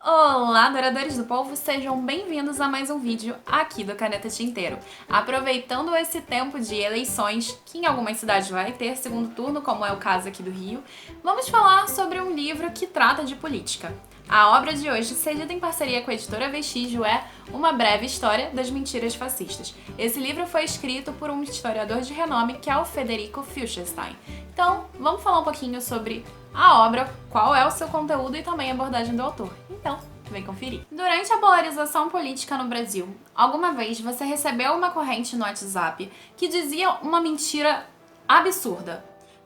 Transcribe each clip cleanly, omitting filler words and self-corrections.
Olá, adoradores do povo, sejam bem-vindos a mais um vídeo aqui do Caneta Tinteiro. Aproveitando esse tempo de eleições, que em algumas cidades vai ter segundo turno, como é o caso aqui do Rio, vamos falar sobre um livro que trata de política. A obra de hoje, cedida em parceria com a editora Vestígio, é Uma Breve História das Mentiras Fascistas. Esse livro foi escrito por um historiador de renome, que é o Federico Feuchterstein. Então, vamos falar um pouquinho sobre a obra, qual é o seu conteúdo e também a abordagem do autor. Então, vem conferir. Durante a polarização política no Brasil, alguma vez você recebeu uma corrente no WhatsApp que dizia uma mentira absurda?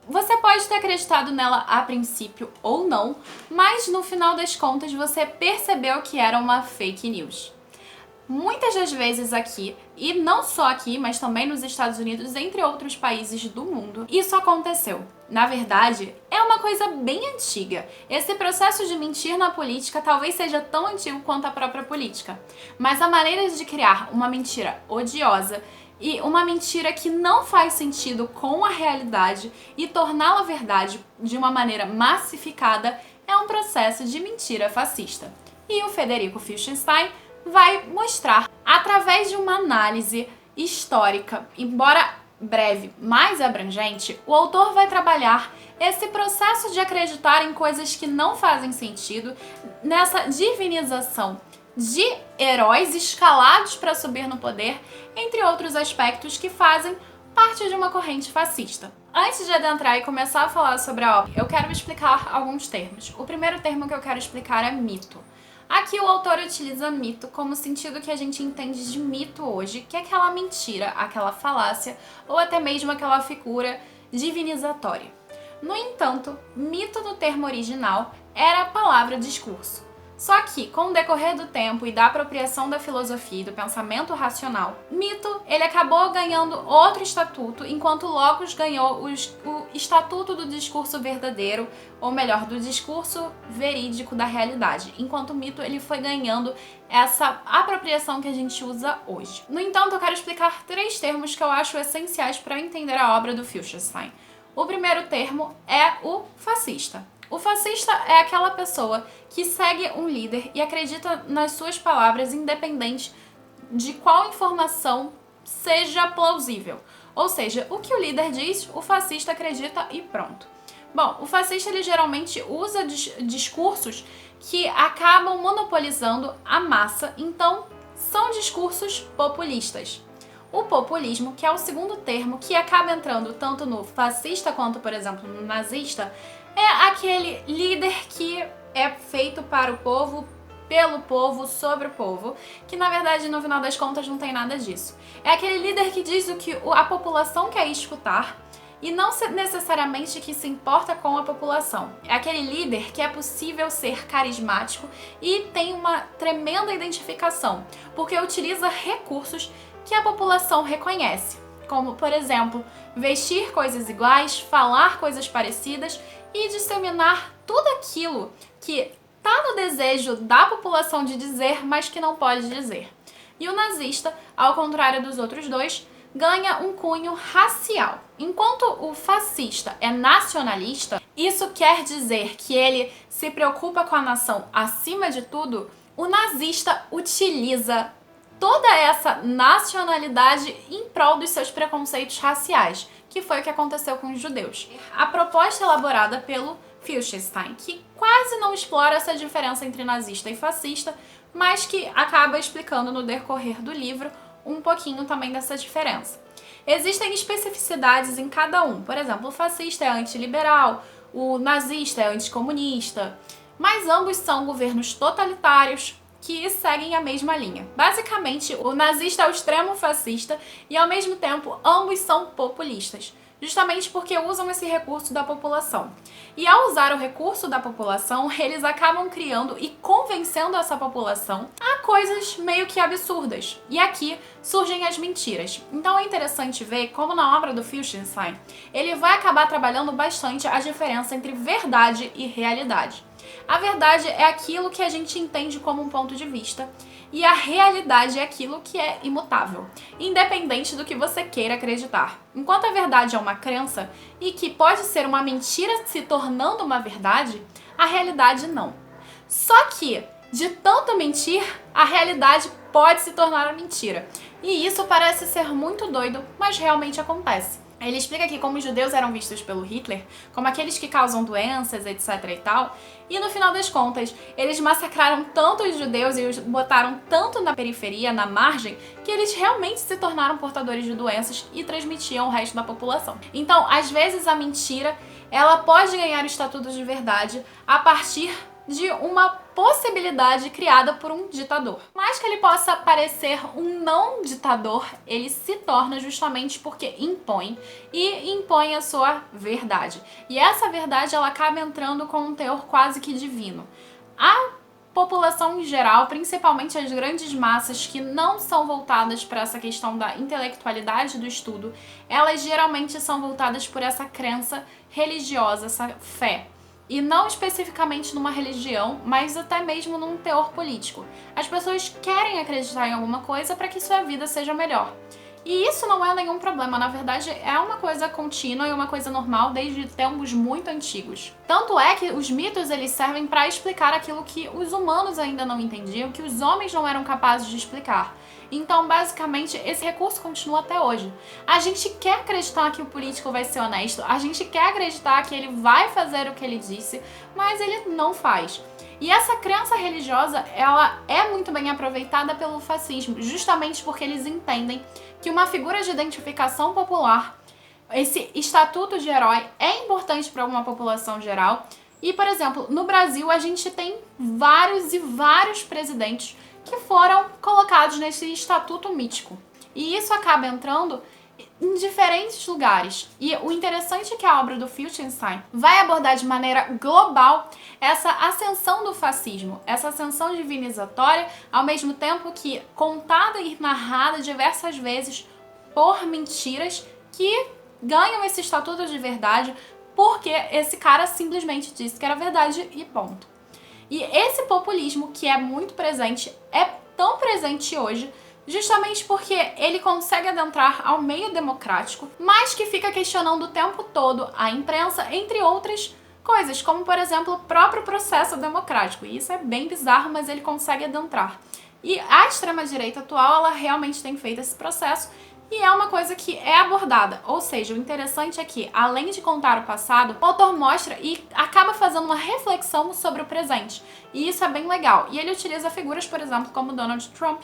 Você pode ter acreditado nela a princípio ou não, mas no final das contas você percebeu que era uma fake news. Muitas das vezes aqui, e não só aqui, mas também nos Estados Unidos, entre outros países do mundo, isso aconteceu. Na verdade, é uma coisa bem antiga. Esse processo de mentir na política talvez seja tão antigo quanto a própria política. Mas a maneira de criar uma mentira odiosa e uma mentira que não faz sentido com a realidade e torná-la verdade de uma maneira massificada é um processo de mentira fascista. E o Federico Feuchterstein vai mostrar, através de uma análise histórica, embora breve, mais abrangente, o autor vai trabalhar esse processo de acreditar em coisas que não fazem sentido, nessa divinização de heróis escalados para subir no poder, entre outros aspectos que fazem parte de uma corrente fascista. Antes de adentrar e começar a falar sobre a obra, eu quero explicar alguns termos. O primeiro termo que eu quero explicar é mito. Aqui o autor utiliza mito como sentido que a gente entende de mito hoje, que é aquela mentira, aquela falácia ou até mesmo aquela figura divinizatória. No entanto, mito no termo original era a palavra discurso. Só que, com o decorrer do tempo e da apropriação da filosofia e do pensamento racional, mito ele acabou ganhando outro estatuto, enquanto Logos ganhou o estatuto do discurso verdadeiro, ou melhor, do discurso verídico da realidade, enquanto o mito ele foi ganhando essa apropriação que a gente usa hoje. No entanto, eu quero explicar três termos que eu acho essenciais para entender a obra do Feuchterstein. O primeiro termo é o fascista. O fascista é aquela pessoa que segue um líder e acredita nas suas palavras independente de qual informação seja plausível. Ou seja, o que o líder diz, o fascista acredita e pronto. Bom, o fascista ele geralmente usa discursos que acabam monopolizando a massa, então são discursos populistas. O populismo, que é o segundo termo que acaba entrando tanto no fascista quanto, por exemplo, no nazista, é aquele líder que é feito para o povo, pelo povo, sobre o povo, que na verdade no final das contas não tem nada disso. É aquele líder que diz o que a população quer escutar e não necessariamente que se importa com a população. É aquele líder que é possível ser carismático e tem uma tremenda identificação, porque utiliza recursos que a população reconhece, como, por exemplo, vestir coisas iguais, falar coisas parecidas e disseminar tudo aquilo que está no desejo da população de dizer, mas que não pode dizer. E o nazista, ao contrário dos outros dois, ganha um cunho racial. Enquanto o fascista é nacionalista, isso quer dizer que ele se preocupa com a nação acima de tudo, o nazista utiliza toda essa nacionalidade em prol dos seus preconceitos raciais, que foi o que aconteceu com os judeus. A proposta elaborada pelo Feuchterstein, que quase não explora essa diferença entre nazista e fascista, mas que acaba explicando no decorrer do livro um pouquinho também dessa diferença. Existem especificidades em cada um. Por exemplo, o fascista é antiliberal, o nazista é anticomunista, mas ambos são governos totalitários que seguem a mesma linha. Basicamente, o nazista é o extremo fascista e, ao mesmo tempo, ambos são populistas, justamente porque usam esse recurso da população. E ao usar o recurso da população, eles acabam criando e convencendo essa população a coisas meio que absurdas. E aqui surgem as mentiras. Então é interessante ver como na obra do Feuchterstein, ele vai acabar trabalhando bastante a diferença entre verdade e realidade. A verdade é aquilo que a gente entende como um ponto de vista, e a realidade é aquilo que é imutável, independente do que você queira acreditar. Enquanto a verdade é uma crença e que pode ser uma mentira se tornando uma verdade, a realidade não. Só que, de tanto mentir, a realidade pode se tornar uma mentira. E isso parece ser muito doido, mas realmente acontece. Ele explica aqui como os judeus eram vistos pelo Hitler, como aqueles que causam doenças, etc e tal, e no final das contas, eles massacraram tanto os judeus e os botaram tanto na periferia, na margem, que eles realmente se tornaram portadores de doenças e transmitiam ao resto da população. Então, às vezes a mentira, ela pode ganhar o estatuto de verdade a partir de uma possibilidade criada por um ditador. Mas que ele possa parecer um não ditador, ele se torna justamente porque impõe a sua verdade. E essa verdade ela acaba entrando com um teor quase que divino. A população em geral, principalmente as grandes massas que não são voltadas para essa questão da intelectualidade do estudo, elas geralmente são voltadas por essa crença religiosa, essa fé. E não especificamente numa religião, mas até mesmo num teor político. As pessoas querem acreditar em alguma coisa para que sua vida seja melhor. E isso não é nenhum problema, na verdade é uma coisa contínua e uma coisa normal desde tempos muito antigos. Tanto é que os mitos eles servem para explicar aquilo que os humanos ainda não entendiam, que os homens não eram capazes de explicar. Então, basicamente, esse recurso continua até hoje. A gente quer acreditar que o político vai ser honesto, a gente quer acreditar que ele vai fazer o que ele disse, mas ele não faz. E essa crença religiosa, ela é muito bem aproveitada pelo fascismo, justamente porque eles entendem que uma figura de identificação popular, esse estatuto de herói, é importante para uma população geral. E, por exemplo, no Brasil a gente tem vários e vários presidentes que foram colocados nesse estatuto mítico. E isso acaba entrando em diferentes lugares. E o interessante é que a obra do Wittgenstein vai abordar de maneira global essa ascensão do fascismo, essa ascensão divinizatória, ao mesmo tempo que contada e narrada diversas vezes por mentiras que ganham esse estatuto de verdade porque esse cara simplesmente disse que era verdade e ponto. E esse populismo, que é muito presente, é tão presente hoje, justamente porque ele consegue adentrar ao meio democrático, mas que fica questionando o tempo todo a imprensa, entre outras coisas, como, por exemplo, o próprio processo democrático. E isso é bem bizarro, mas ele consegue adentrar. E a extrema-direita atual, ela realmente tem feito esse processo, e é uma coisa que é abordada. Ou seja, o interessante é que, além de contar o passado, o autor mostra e acaba fazendo uma reflexão sobre o presente. E isso é bem legal. E ele utiliza figuras, por exemplo, como Donald Trump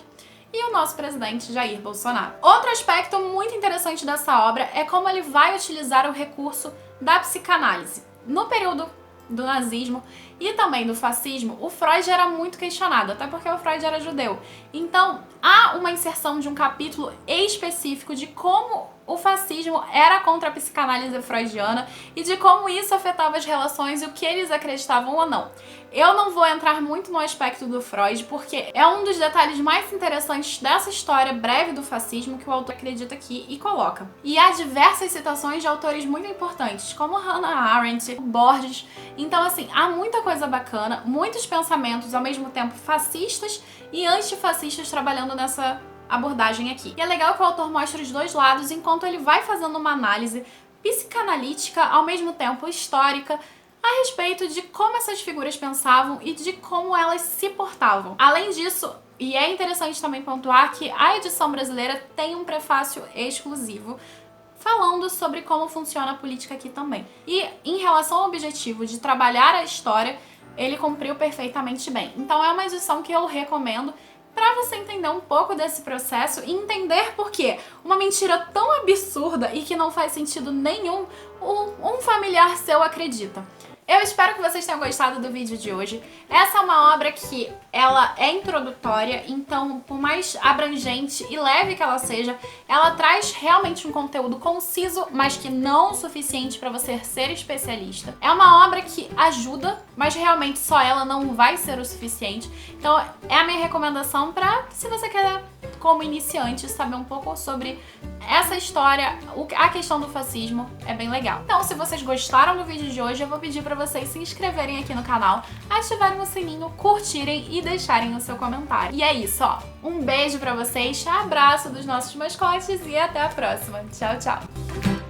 e o nosso presidente Jair Bolsonaro. Outro aspecto muito interessante dessa obra é como ele vai utilizar o recurso da psicanálise. No período do nazismo e também do fascismo, o Freud era muito questionado, até porque o Freud era judeu. Então, há uma inserção de um capítulo específico de como o fascismo era contra a psicanálise freudiana e de como isso afetava as relações e o que eles acreditavam ou não. Eu não vou entrar muito no aspecto do Freud, porque é um dos detalhes mais interessantes dessa história breve do fascismo que o autor acredita aqui e coloca. E há diversas citações de autores muito importantes, como Hannah Arendt, Borges. Então, assim, há muita coisa bacana, muitos pensamentos ao mesmo tempo fascistas e antifascistas trabalhando nessa abordagem aqui. E é legal que o autor mostra os dois lados enquanto ele vai fazendo uma análise psicanalítica, ao mesmo tempo histórica, a respeito de como essas figuras pensavam e de como elas se portavam. Além disso, e é interessante também pontuar que a edição brasileira tem um prefácio exclusivo falando sobre como funciona a política aqui também. E em relação ao objetivo de trabalhar a história, ele cumpriu perfeitamente bem. Então é uma edição que eu recomendo para você entender um pouco desse processo e entender por que uma mentira tão absurda e que não faz sentido nenhum, um familiar seu acredita. Eu espero que vocês tenham gostado do vídeo de hoje. Essa é uma obra que ela é introdutória, então por mais abrangente e leve que ela seja, ela traz realmente um conteúdo conciso, mas que não o suficiente para você ser especialista. É uma obra que ajuda, mas realmente só ela não vai ser o suficiente. Então é a minha recomendação para se você quer, como iniciante, saber um pouco sobre essa história, a questão do fascismo é bem legal. Então, se vocês gostaram do vídeo de hoje, eu vou pedir pra vocês se inscreverem aqui no canal, ativarem o sininho, curtirem e deixarem o seu comentário. E é isso, ó. Um beijo pra vocês, abraço dos nossos mascotes e até a próxima. Tchau, tchau!